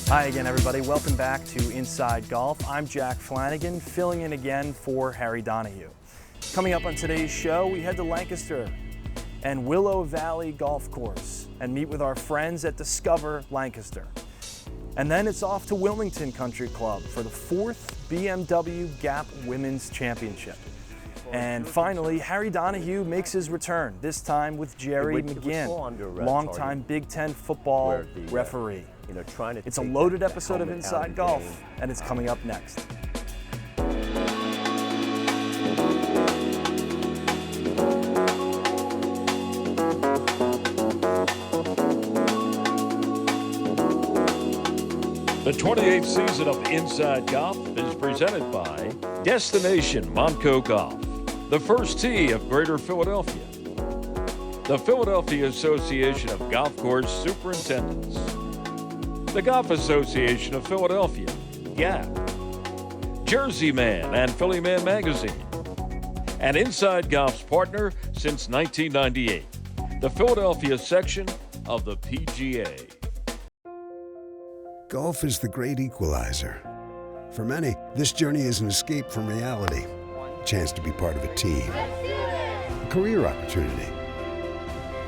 Hi again, everybody. Welcome back to Inside Golf. I'm Jack Flanagan, filling in again for Harry Donahue. Coming up on today's show, we head to Lancaster and Willow Valley Golf Course and meet with our friends at Discover Lancaster. And then it's off to Wilmington Country Club for the 4th BMW Gap Women's Championship. And finally, Harry Donahue makes his return, this time with Jerry McGinn, longtime Big Ten football referee. It's a loaded episode of Inside Golf, and it's coming up next. The 28th season of Inside Golf is presented by Destination Montco Golf, the First Tee of Greater Philadelphia, the Philadelphia Association of Golf Course Superintendents, the Golf Association of Philadelphia, GAP, Jersey Man and Philly Man Magazine, and Inside Golf's partner since 1998, the Philadelphia section of the PGA. Golf is the great equalizer. For many, this journey is an escape from reality, a chance to be part of a team, a career opportunity.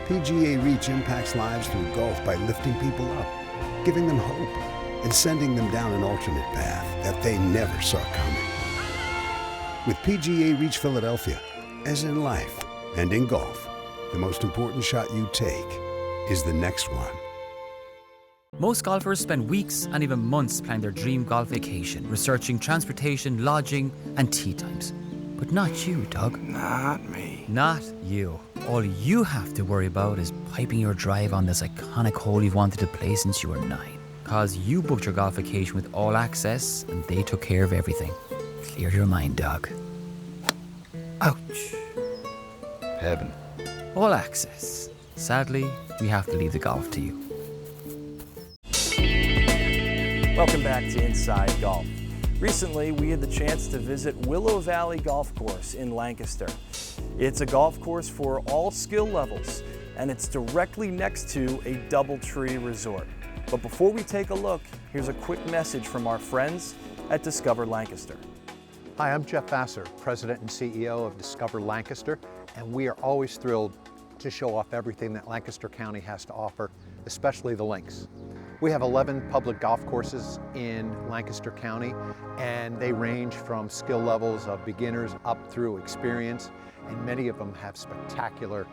PGA Reach impacts lives through golf by lifting people up, giving them hope, and sending them down an alternate path that they never saw coming. With PGA Reach Philadelphia, as in life and in golf, the most important shot you take is the next one. Most golfers spend weeks and even months planning their dream golf vacation, researching transportation, lodging, and tee times. But not you, Doug. Not me. Not you. All you have to worry about is piping your drive on this iconic hole you've wanted to play since you were 9. Cause you booked your golf vacation with All Access, and they took care of everything. Clear your mind, Doug. Ouch. Heaven. All Access. Sadly, we have to leave the golf to you. Welcome back to Inside Golf. Recently, we had the chance to visit Willow Valley Golf Course in Lancaster. It's a golf course for all skill levels, and it's directly next to a DoubleTree resort. But before we take a look, here's a quick message from our friends at Discover Lancaster. Hi, I'm Jeff Vassar, President and CEO of Discover Lancaster, and we are always thrilled to show off everything that Lancaster County has to offer, especially the links. We have 11 public golf courses in Lancaster County, and they range from skill levels of beginners up through experience, and many of them have spectacular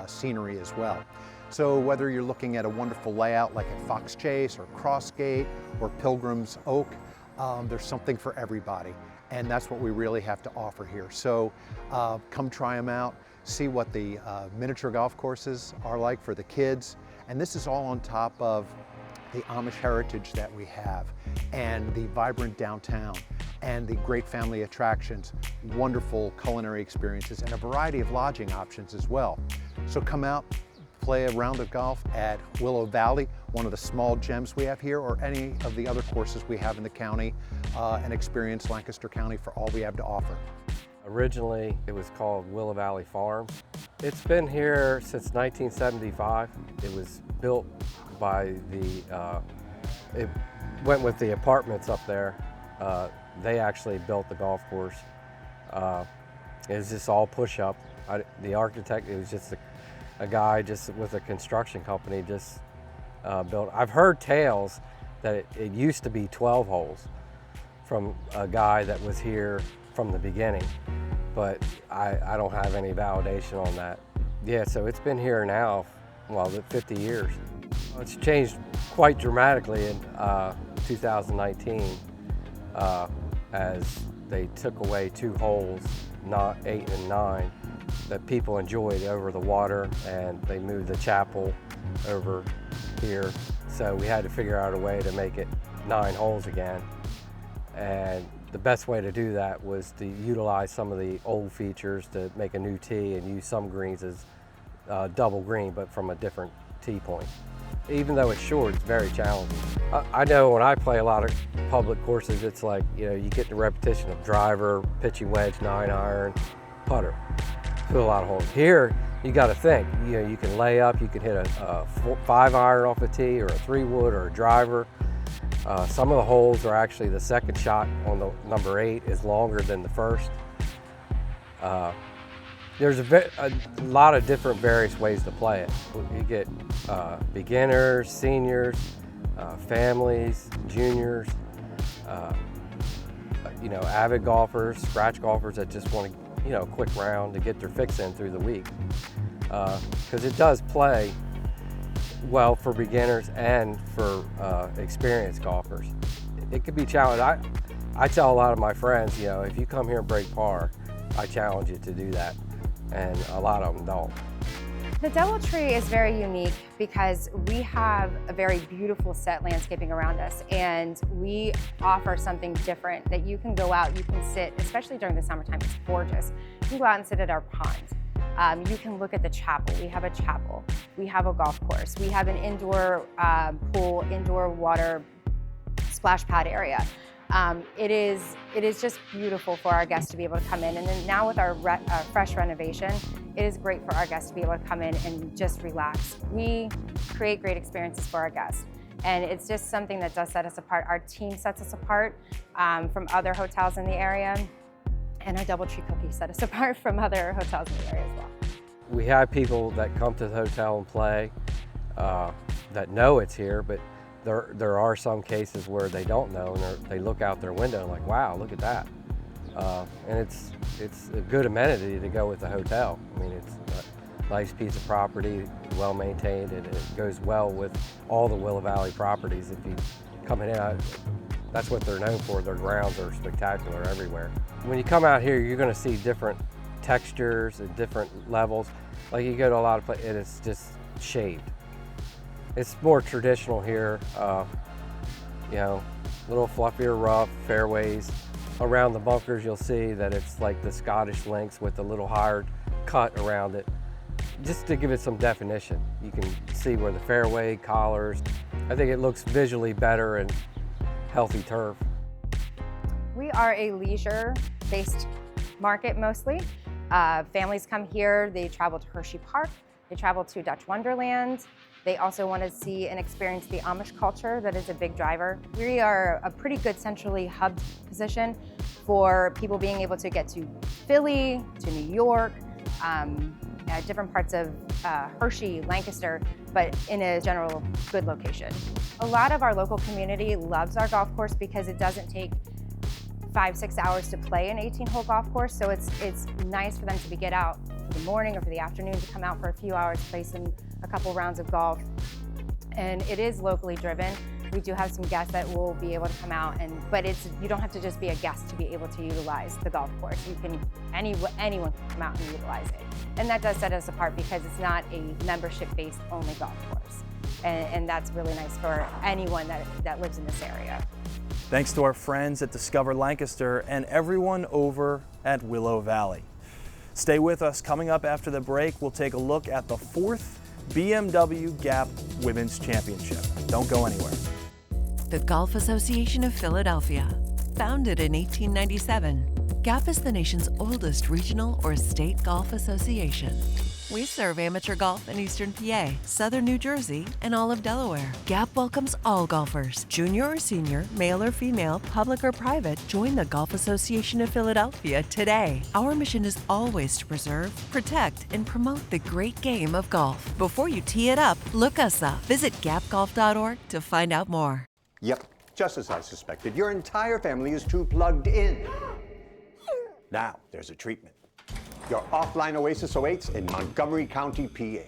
scenery as well. So whether you're looking at a wonderful layout like at Fox Chase or Crossgate or Pilgrim's Oak, there's something for everybody, and that's what we really have to offer here. So come try them out, see what the miniature golf courses are like for the kids, and this is all on top of the Amish heritage that we have, and the vibrant downtown, and the great family attractions, wonderful culinary experiences, and a variety of lodging options as well. So come out, play a round of golf at Willow Valley, one of the small gems we have here, or any of the other courses we have in the county, and experience Lancaster County for all we have to offer. Originally, it was called Willow Valley Farm. It's been here since 1975. It was built by it went with the apartments up there. They actually built the golf course. It was just all push up. The architect, it was just a guy just with a construction company just built. I've heard tales that it used to be 12 holes from a guy that was here from the beginning, but I don't have any validation on that. Yeah, so it's been here now, well, 50 years. It's changed quite dramatically in 2019 as they took away 2 holes, 8 and 9, that people enjoyed over the water, and they moved the chapel over here. So we had to figure out a way to make it 9 holes again. And the best way to do that was to utilize some of the old features to make a new tee and use some greens as double green, but from a different tee point. Even though it's short, it's very challenging. I know when I play a lot of public courses, it's like, you get the repetition of driver, pitching wedge, 9-iron, putter, fill a lot of holes. Here, you got to think. You can lay up, you can hit a 5-iron off a tee, or a 3-wood, or a driver. Some of the holes are actually, the second shot on the number 8 is longer than the first. There's a lot of different various ways to play it. You get beginners, seniors, families, juniors, you know, avid golfers, scratch golfers that just want to, you know, a quick round to get their fix in through the week. Because it does play well for beginners and for experienced golfers. It could be challenging. I tell a lot of my friends, you know, if you come here and break par, I challenge you to do that, and a lot of them don't. The DoubleTree is very unique because we have a very beautiful set landscaping around us, and we offer something different that you can go out, you can sit, especially during the summertime, it's gorgeous. You can go out and sit at our ponds. You can look at the chapel. We have a chapel. We have a golf course. We have an indoor pool, indoor water splash pad area. It is just beautiful for our guests to be able to come in. And then now with our fresh renovation, it is great for our guests to be able to come in and just relax. We create great experiences for our guests. And it's just something that does set us apart. Our team sets us apart from other hotels in the area. And our DoubleTree cookies set us apart from other hotels in the area as well. We have people that come to the hotel and play that know it's here, but there are some cases where they don't know, and they look out their window and like, wow, look at that. And it's a good amenity to go with the hotel. I mean, it's a nice piece of property, well maintained, and it goes well with all the Willow Valley properties. If you come in, that's what they're known for. Their grounds are spectacular everywhere. When you come out here, you're going to see different textures and different levels. Like you go to a lot of places, and it's just shaved. It's more traditional here, you know, a little fluffier rough fairways. Around the bunkers, you'll see that it's like the Scottish links with a little higher cut around it. Just to give it some definition, you can see where the fairway, collars. I think it looks visually better and healthy turf. We are a leisure-based market mostly. Families come here, they travel to Hershey Park, they travel to Dutch Wonderland. They also want to see and experience the Amish culture that is a big driver. We are a pretty good centrally hubbed position for people being able to get to Philly, to New York, different parts of Hershey, Lancaster, but in a general good location. A lot of our local community loves our golf course because it doesn't take 5-6 hours to play an 18-hole golf course, so it's nice for them to get out for the morning or for the afternoon to come out for a few hours, play a couple rounds of golf. And it is locally driven. We do have some guests that will be able to come out, but you don't have to just be a guest to be able to utilize the golf course. Anyone can come out and utilize it. And that does set us apart because it's not a membership-based only golf course. And that's really nice for anyone that lives in this area. Thanks to our friends at Discover Lancaster and everyone over at Willow Valley. Stay with us. Coming up after the break, we'll take a look at the 4th BMW Gap Women's Championship. Don't go anywhere. The Golf Association of Philadelphia. Founded in 1897, GAP is the nation's oldest regional or state golf association. We serve amateur golf in Eastern PA, Southern New Jersey, and all of Delaware. GAP welcomes all golfers, junior or senior, male or female, public or private. Join the Golf Association of Philadelphia today. Our mission is always to preserve, protect, and promote the great game of golf. Before you tee it up, look us up. Visit gapgolf.org to find out more. Yep, just as I suspected. Your entire family is too plugged in. Now, there's a treatment. Your offline Oasis 08s in Montgomery County, PA.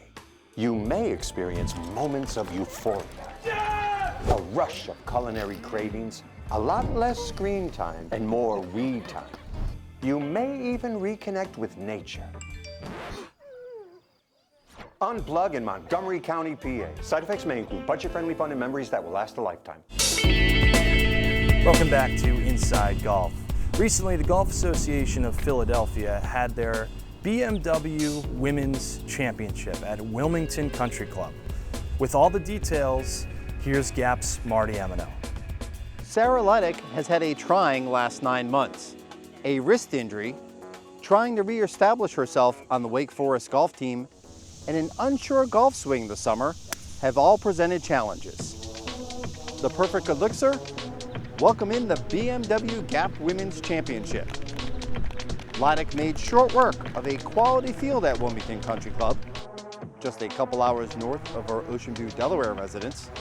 You may experience moments of euphoria, a rush of culinary cravings, a lot less screen time, and more we time. You may even reconnect with nature. Unplug in Montgomery County, PA. Side effects may include budget-friendly fun and memories that will last a lifetime. Welcome back to Inside Golf. Recently, the Golf Association of Philadelphia had their BMW Women's Championship at Wilmington Country Club. With all the details, here's GAP's Marty Amino. Sarah Lydic has had a trying last 9 months. A wrist injury, trying to re-establish herself on the Wake Forest golf team, and an unsure golf swing this summer have all presented challenges. The perfect elixir? Welcome in the BMW Gap Women's Championship. Lydic made short work of a quality field at Wilmington Country Club, just a couple hours north of our Ocean View, Delaware residence,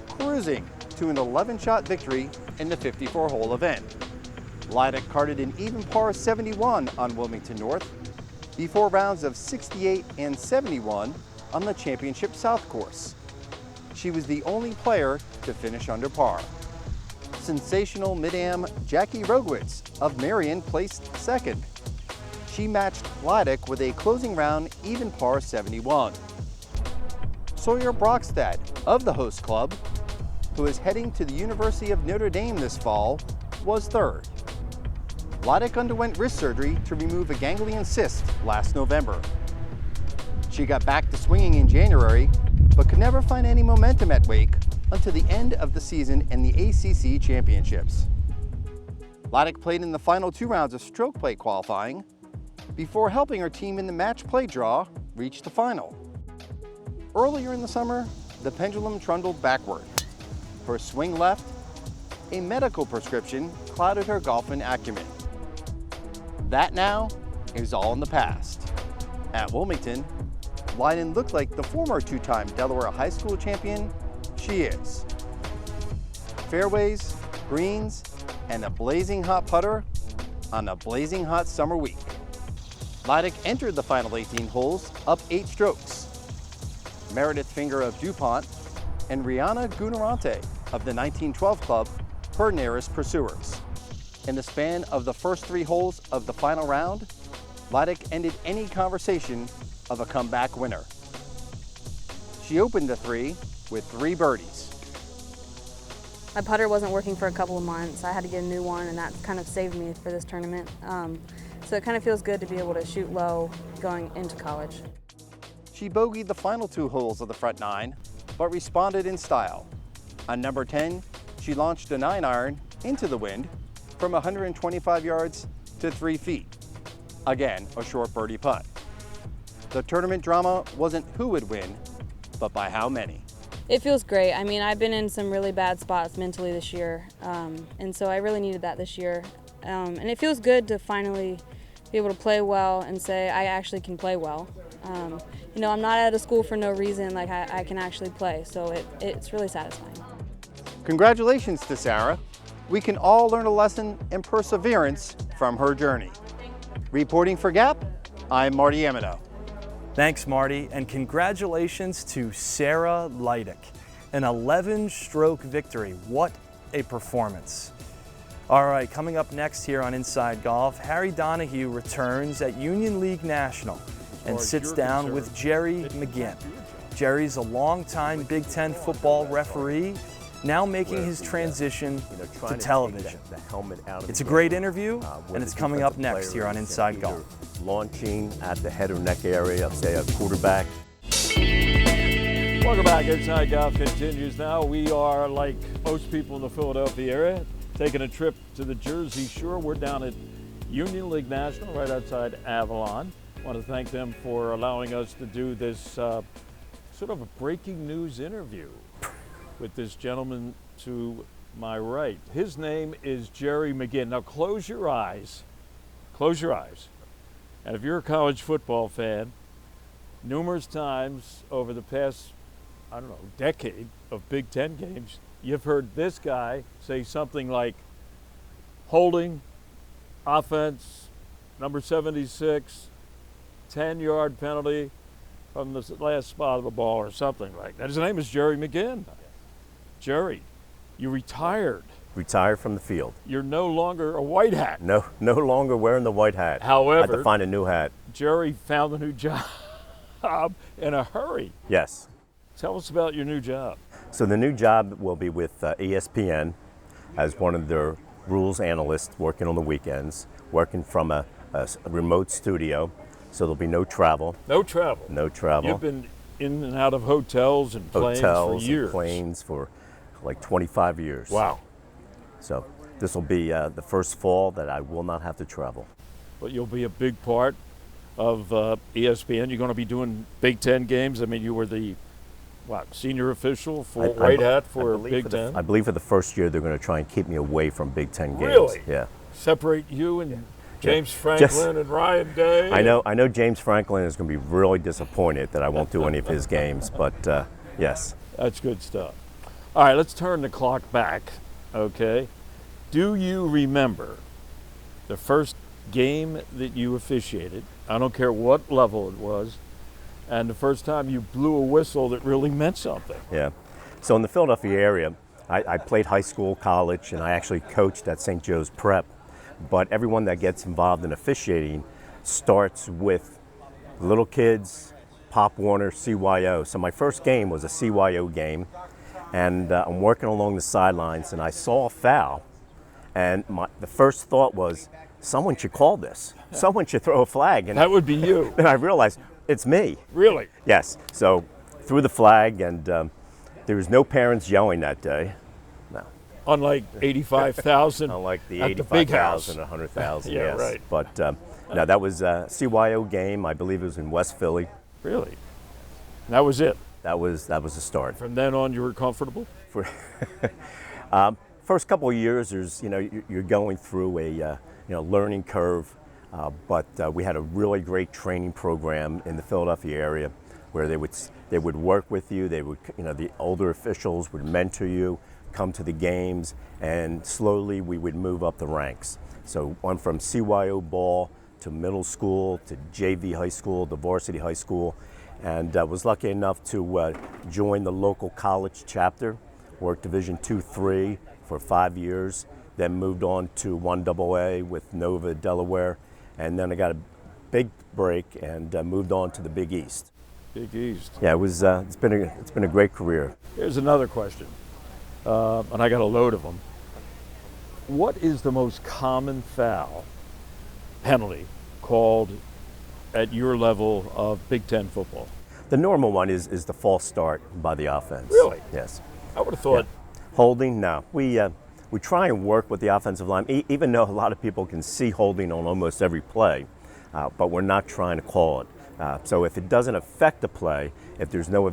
cruising to an 11-shot victory in the 54-hole event. Lydic carded an even par 71 on Wilmington North before rounds of 68 and 71 on the Championship South course. She was the only player to finish under par. Sensational mid-am Jackie Rogowitz of Marion placed second. She matched Lydic with a closing round even par 71. Sawyer Brockstad of the host club, who is heading to the University of Notre Dame this fall, was third. Lydic underwent wrist surgery to remove a ganglion cyst last November. She got back to swinging in January, but could never find any momentum at Wake until the end of the season in the ACC Championships. Lydic played in the final 2 rounds of stroke play qualifying before helping her team in the match play draw reach the final. Earlier in the summer, the pendulum trundled backward. Her swing left, a medical prescription clouded her golfing acumen. That now is all in the past. At Wilmington, Lydic looked like the former 2-time Delaware High School champion she is. Fairways, greens, and a blazing hot putter on a blazing hot summer week. Lydic entered the final 18 holes up 8 strokes. Meredith Finger of DuPont and Rihanna Gunarante of the 1912 Club, her nearest pursuers. In the span of the first 3 holes of the final round, Lydic ended any conversation of a comeback winner. She opened the 3 with 3 birdies. My putter wasn't working for a couple of months. I had to get a new one, and that kind of saved me for this tournament. So it kind of feels good to be able to shoot low going into college. She bogeyed the final 2 holes of the front 9, but responded in style. On number 10, she launched a 9-iron into the wind from 125 yards to 3 feet. Again, a short birdie putt. The tournament drama wasn't who would win, but by how many. It feels great. I mean, I've been in some really bad spots mentally this year, and so I really needed that this year. And it feels good to finally be able to play well and say I actually can play well. You know, I'm not out of school for no reason. Like I can actually play, so it's really satisfying. Congratulations to Sarah. We can all learn a lesson in perseverance from her journey. Reporting for Gap, I'm Marty Amino. Thanks, Marty, and congratulations to Sarah Lydic. An 11-stroke victory. What a performance. All right, coming up next here on Inside Golf, Harry Donahue returns at Union League National and sits down with Jerry McGinn. Jerry's a longtime Big Ten football referee, now making his transition to television. It's a great interview, and it's coming up next here on Inside Golf. Launching at the head or neck area of, say, a quarterback. Welcome back. Inside Golf continues now. We are, like most people in the Philadelphia area, taking a trip to the Jersey Shore. We're down at Union League National right outside Avalon. I want to thank them for allowing us to do this sort of a breaking news interview with this gentleman to my right. His name is Jerry McGinn. Now close your eyes. Close your eyes. And if you're a college football fan, numerous times over the past, I don't know, decade of Big Ten games, you've heard this guy say something like, holding, offense, number 76, 10-yard penalty from the last spot of the ball or something like that. His name is Jerry McGinn. Jerry, you retired. Retired from the field. You're no longer a white hat. No longer wearing the white hat. However, I had to find a new hat. Jerry found a new job in a hurry. Yes. Tell us about your new job. So the new job will be with ESPN as one of their rules analysts, working on the weekends, working from a remote studio. So there'll be no travel. No travel. No travel. You've been in and out of hotels and planes for years. And planes for like 25 years. Wow. So this will be the first fall that I will not have to travel. But you'll be a big part of ESPN. You're going to be doing Big Ten games. I mean, you were the what, senior official for white hat for Big Ten? I believe for the first year they're going to try and keep me away from Big Ten games. Really? Yeah. Separate you and James Franklin and Ryan Day? I know James Franklin is going to be really disappointed that I won't do any of his games, but yes. That's good stuff. All right, let's turn the clock back, okay? Do you remember the first game that you officiated? I don't care what level it was, and the first time you blew a whistle that really meant something. Yeah. So in the Philadelphia area, I played high school, college, and I actually coached at St. Joe's Prep. But everyone that gets involved in officiating starts with little kids, Pop Warner, CYO. So my first game was a CYO game, and I'm working along the sidelines, and I saw a foul, and the first thought was, someone should call this. Someone should throw a flag. And that would be you. Then I realized, it's me. Really? Yes. So threw the flag, and there was no parents yelling that day. No. Unlike 85,000 Unlike the at 85,000, 100,000, yeah, yes. Right. But no, that was a CYO game. I believe it was in West Philly. Really? And that was it? That was the start. From then on, you were comfortable? First couple of years, you're going through a learning curve. But we had a really great training program in the Philadelphia area, where they would work with you. They would, the older officials would mentor you, come to the games, and slowly we would move up the ranks. So went from CYO ball to middle school to JV high school to varsity high school, and was lucky enough to join the local college chapter. Worked Division II-III for 5 years, then moved on to 1AA with Nova, Delaware. And then I got a big break and moved on to the Big East. Big East. Yeah, it was. It's been a great career. Here's another question, and I got a load of them. What is the most common foul penalty called at your level of Big Ten football? The normal one is the false start by the offense. Really? Yes. I would have thought. Yeah. Holding? No. We try and work with the offensive line, even though a lot of people can see holding on almost every play, but we're not trying to call it. So if it doesn't affect the play, if there's no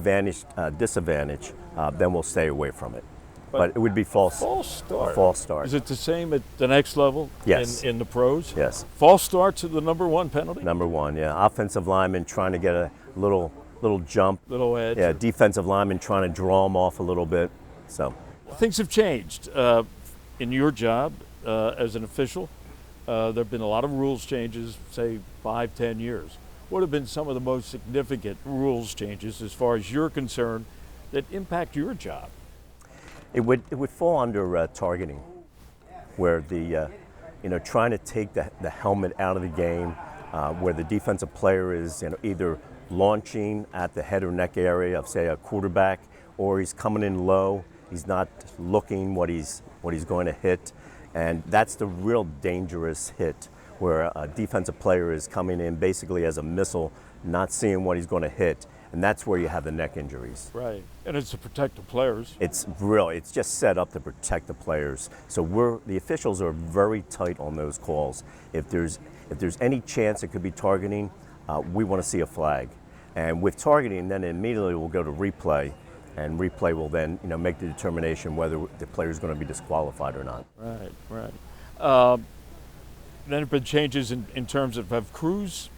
disadvantage, then we'll stay away from it. But it would be false. False start. A false start. Is it the same at the next level? Yes. In the pros? Yes. False starts are the number one penalty? Number one, yeah. Offensive lineman trying to get a little jump. Little edge. Yeah, defensive lineman trying to draw them off a little bit. So things have changed. In your job as an official, there have been a lot of rules changes, say 5-10 years. What have been some of the most significant rules changes as far as you're concerned that impact your job? It would fall under targeting, where the trying to take the helmet out of the game, where the defensive player is either launching at the head or neck area of, say, a quarterback, or he's coming in low. He's not looking what he's going to hit, and that's the real dangerous hit, where a defensive player is coming in basically as a missile, not seeing what he's going to hit, and that's where you have the neck injuries. Right, and it's to protect the players. It's just set up to protect the players. So the officials are very tight on those calls. If there's any chance it could be targeting, we want to see a flag, and with targeting, then immediately we'll go to replay. And replay will then, make the determination whether the player is going to be disqualified or not. Right. Then there have been changes in terms of have crews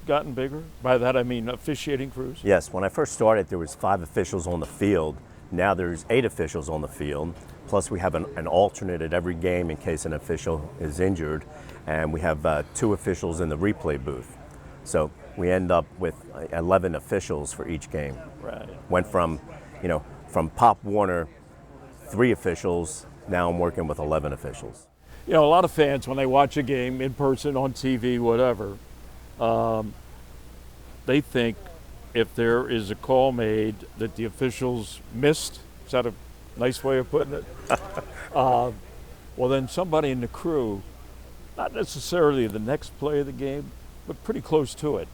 gotten bigger? By that I mean officiating crews? Yes. When I first started, there was 5 officials on the field. Now there's 8 officials on the field. Plus we have an alternate at every game in case an official is injured, and we have 2 officials in the replay booth. So we end up with 11 officials for each game. Right. Went from Pop Warner, 3 officials, now I'm working with 11 officials. A lot of fans, when they watch a game in person, on TV, whatever, they think if there is a call made that the officials missed, is that a nice way of putting it? Well, then somebody in the crew, not necessarily the next play of the game, but pretty close to it,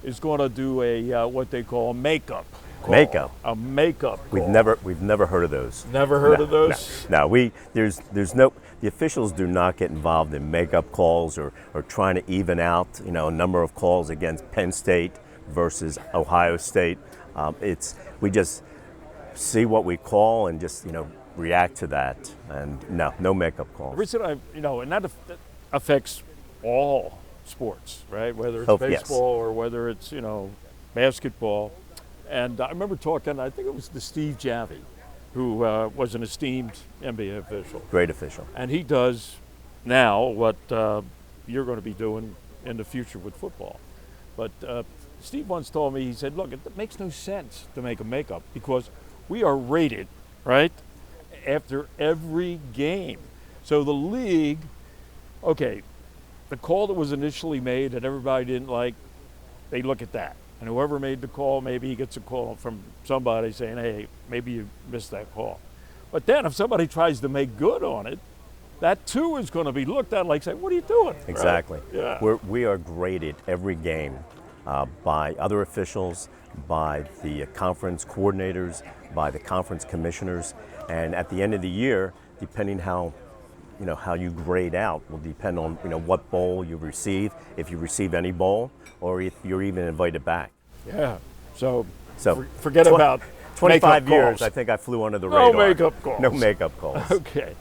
is going to do a what they call a makeup. Makeup. A makeup call. We've never heard of those. Never heard of those? No. The officials do not get involved in makeup calls or trying to even out, a number of calls against Penn State versus Ohio State. see what we call and just, react to that. And no makeup calls. The reason and that affects all sports, right? Whether it's Yes. baseball or whether it's, basketball. And I remember talking, I think it was to Steve Javi, who was an esteemed NBA official. Great official. And he does now what you're going to be doing in the future with football. But Steve once told me, he said, look, it makes no sense to make a makeup because we are rated, right, after every game. So the league, okay, the call that was initially made that everybody didn't like, they look at that. And whoever made the call, maybe he gets a call from somebody saying, hey, maybe you missed that call. But then if somebody tries to make good on it, that too is going to be looked at like, say, what are you doing? Exactly. Right? Yeah. We are graded every game by other officials, by the conference coordinators, by the conference commissioners. And at the end of the year, depending how you grade out will depend on, what bowl you receive, if you receive any bowl, or if you're even invited back. Yeah. So forget about 25 makeup years, calls. I think I flew under the radar. No makeup calls. No makeup calls. Okay.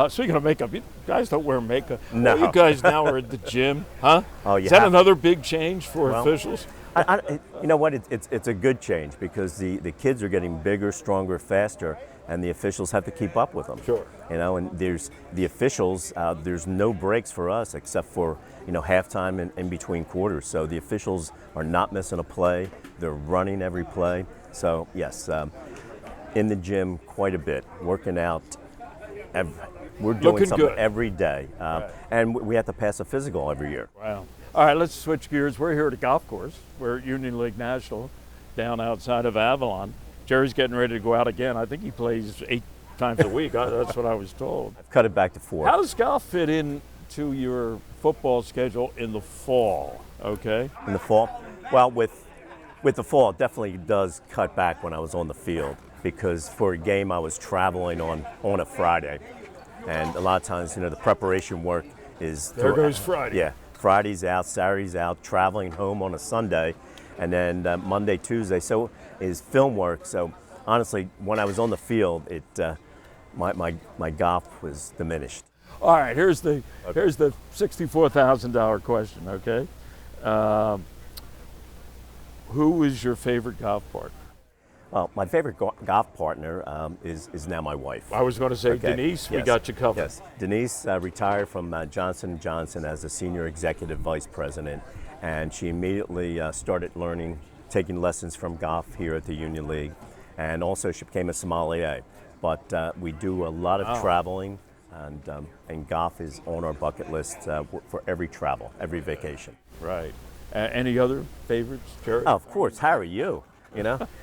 Speaking of makeup, you guys don't wear makeup. No. Well, you guys now are at the gym, huh? Oh, Is that another big change for officials? You know what? It's a good change because the kids are getting bigger, stronger, faster, and the officials have to keep up with them. Sure. And there's the officials. There's no breaks for us except for halftime and in between quarters. So the officials are not missing a play. They're running every play. So yes, in the gym quite a bit, working out. We're doing Looking something good. every day, and we have to pass a physical every year. Wow. All right, let's switch gears. We're here at a golf course. We're at Union League National down outside of Avalon. Jerry's getting ready to go out again. I think he plays 8 times a week. That's what I was told. I've cut it back to 4. How does golf fit into your football schedule in the fall? Okay. In the fall? Well, with the fall, it definitely does cut back when I was on the field because for a game I was traveling on a Friday. And a lot of times, the preparation work is... There goes Friday. Yeah. Friday's out, Saturday's out, traveling home on a Sunday, and then Monday, Tuesday. So is film work. So honestly, when I was on the field, my golf was diminished. All right, here's the $64,000 question. Okay, who is your favorite golf partner? Well, my favorite golf partner is now my wife. I was going to say Denise. We got you covered. Yes, Denise retired from Johnson & Johnson as a senior executive vice president, and she immediately started taking lessons from golf here at the Union League, and also she became a sommelier. But we do a lot of traveling, and golf is on our bucket list for every travel, every vacation. Right. Any other favorites, Jerry? Oh, of course, Harry, you.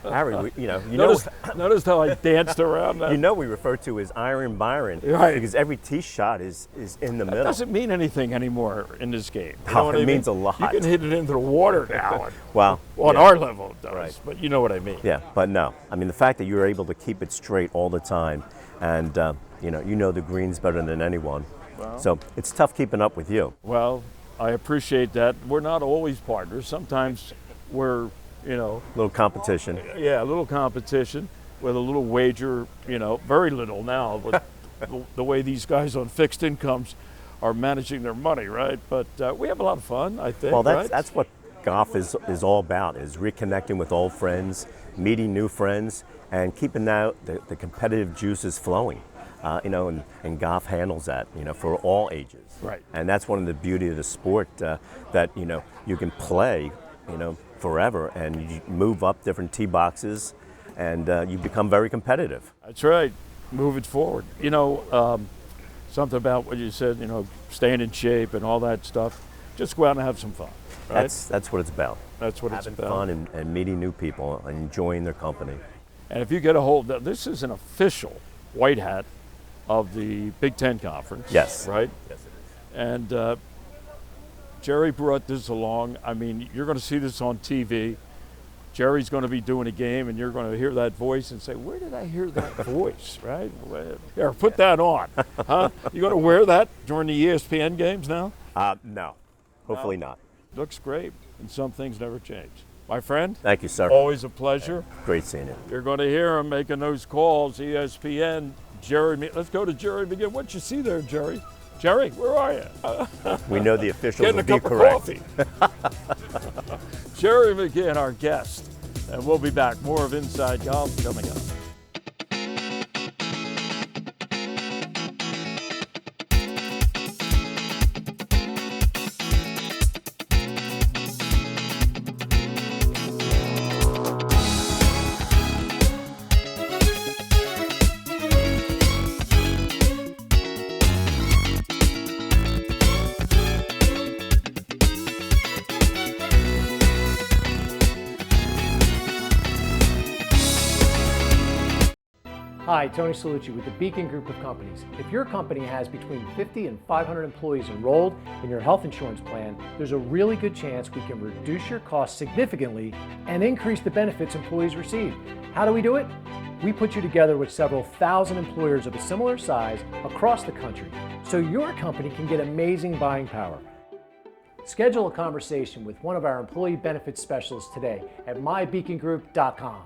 Harry, notice how I danced around that. We refer to as Iron Byron, right? Because every tee shot is in the middle. That doesn't mean anything anymore in this game. It means a lot. You can hit it into the water now. Well, on our level it does, right. But you know what I mean. Yeah, but no. I mean, the fact that you're able to keep it straight all the time, and you know the greens better than anyone. Well, so it's tough keeping up with you. Well, I appreciate that. We're not always partners. Sometimes we're a little competition. Yeah, a little competition with a little wager, very little now, but the way these guys on fixed incomes are managing their money, right? But we have a lot of fun, I think. Well, right? that's what golf is all about, is reconnecting with old friends, meeting new friends, and keeping the competitive juices flowing. And golf handles that, for all ages. Right. And that's one of the beauty of the sport, that, you can play, forever, and you move up different tee boxes, and you become very competitive. That's right. Move it forward. Something about what you said, staying in shape and all that stuff. Just go out and have some fun. Right? That's what it's about. That's what Having it's about. fun and meeting new people and enjoying their company. And if you get a hold of this is an official white hat of the Big Ten Conference. Yes. Right? Yes, it is. And Jerry brought this along. I mean, you're going to see this on TV. Jerry's going to be doing a game, and you're going to hear that voice and say, where did I hear that voice, right? Here, put that on. Huh? You going to wear that during the ESPN games now? No. Hopefully not. Looks great, and some things never change. My friend. Thank you, sir. Always a pleasure. Great seeing you. You're going to hear him making those calls, ESPN. Jerry, let's go to Jerry McGinn. What you see there, Jerry? Jerry, where are you? We know the officials Getting will a be cup correct. of coffee. Jerry McGinn, our guest. And we'll be back. More of Inside Golf coming up. Hi, Tony Salucci with the Beacon Group of Companies. If your company has between 50 and 500 employees enrolled in your health insurance plan, there's a really good chance we can reduce your costs significantly and increase the benefits employees receive. How do we do it? We put you together with several thousand employers of a similar size across the country so your company can get amazing buying power. Schedule a conversation with one of our employee benefits specialists today at mybeacongroup.com.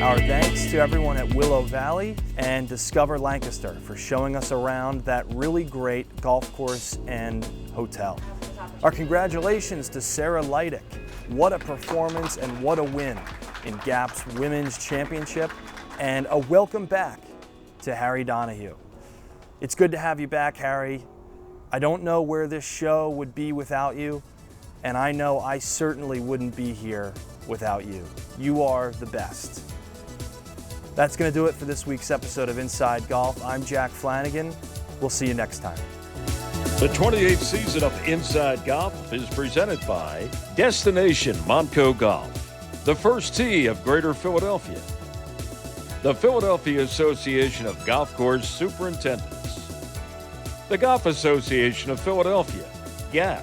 Our thanks to everyone at Willow Valley and Discover Lancaster for showing us around that really great golf course and hotel. Our congratulations to Sarah Lydic. What a performance and what a win in GAP's Women's Championship, and a welcome back to Harry Donahue. It's good to have you back, Harry. I don't know where this show would be without you, and I know I certainly wouldn't be here without you. You are the best. That's going to do it for this week's episode of Inside Golf. I'm Jack Flanagan. We'll see you next time. The 28th season of Inside Golf is presented by Destination Montco Golf, the first tee of Greater Philadelphia, the Philadelphia Association of Golf Course Superintendents, the Golf Association of Philadelphia, GAP,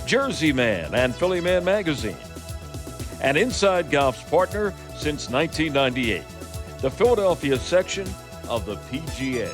Jersey Man and Philly Man Magazine, and Inside Golf's partner since 1998, the Philadelphia section of the PGA.